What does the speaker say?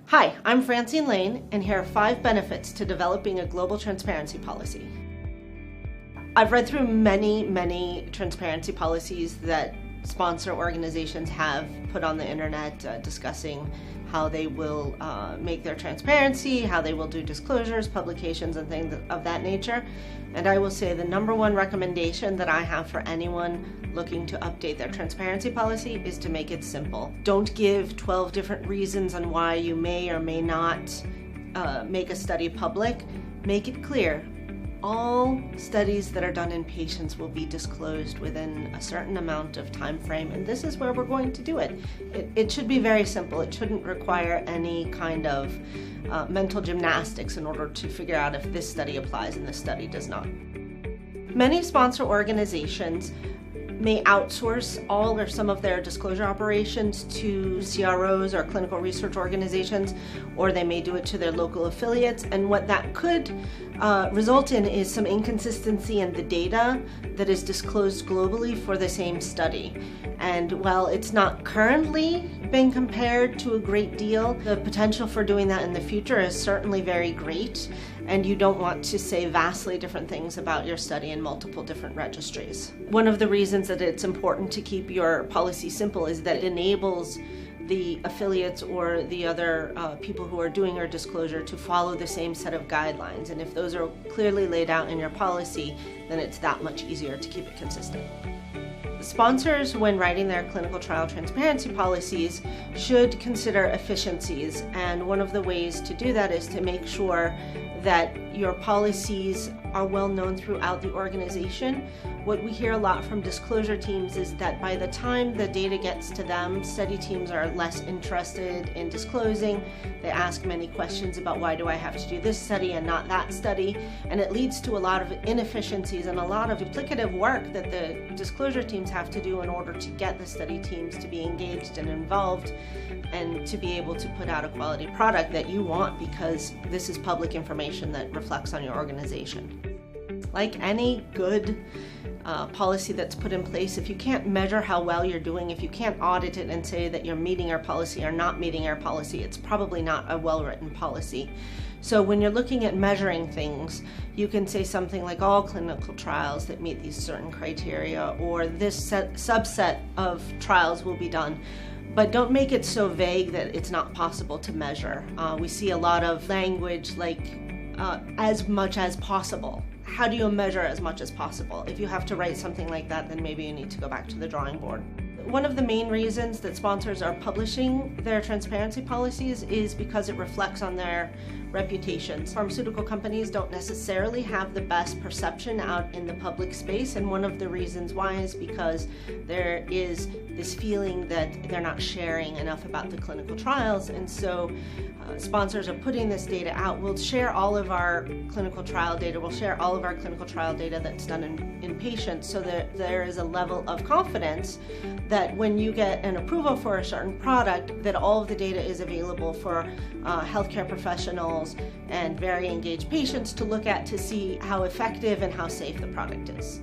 Hi, I'm Francine Lane, and here are 5 benefits to developing a global transparency policy. I've read through many transparency policies that sponsor organizations have put on the internet discussing how they will make their transparency, how they will do disclosures, publications, and things of that nature. And I will say the number one recommendation that I have for anyone looking to update their transparency policy is to make it simple. Don't give 12 different reasons on why you may or may not make a study public. Make it clear. All studies that are done in patients will be disclosed within a certain amount of time frame, and this is where we're going to do it. It should be very simple. It shouldn't require any kind of mental gymnastics in order to figure out if this study applies and this study does not. Many sponsor organizations may outsource all or some of their disclosure operations to CROs or clinical research organizations, or they may do it to their local affiliates. And what that could result in is some inconsistency in the data that is disclosed globally for the same study. And while it's not currently being compared to a great deal, the potential for doing that in the future is certainly very great. And you don't want to say vastly different things about your study in multiple different registries. One of the reasons that it's important to keep your policy simple is that it enables the affiliates or the other people who are doing your disclosure to follow the same set of guidelines. And if those are clearly laid out in your policy, then it's that much easier to keep it consistent. Sponsors, when writing their clinical trial transparency policies, should consider efficiencies, and one of the ways to do that is to make sure that your policies are well known throughout the organization. What we hear a lot from disclosure teams is that by the time the data gets to them, study teams are less interested in disclosing. They ask many questions about why do I have to do this study and not that study, and it leads to a lot of inefficiencies and a lot of duplicative work that the disclosure teams have to do in order to get the study teams to be engaged and involved and to be able to put out a quality product that you want, because this is public information that reflects on your organization. Like any good policy that's put in place, if you can't measure how well you're doing, if you can't audit it and say that you're meeting our policy or not meeting our policy, it's probably not a well-written policy. So when you're looking at measuring things, you can say something like all clinical trials that meet these certain criteria, or this subset of trials will be done. But don't make it so vague that it's not possible to measure. We see a lot of language like as much as possible. How do you measure as much as possible? If you have to write something like that, then maybe you need to go back to the drawing board. One of the main reasons that sponsors are publishing their transparency policies is because it reflects on their reputations. Pharmaceutical companies don't necessarily have the best perception out in the public space, and one of the reasons why is because there is this feeling that they're not sharing enough about the clinical trials, and so sponsors are putting this data out. We'll share all of our clinical trial data. We'll share all of our clinical trial data that's done in patients, so that there is a level of confidence that when you get an approval for a certain product, that all of the data is available for healthcare professionals and very engaged patients to look at to see how effective and how safe the product is.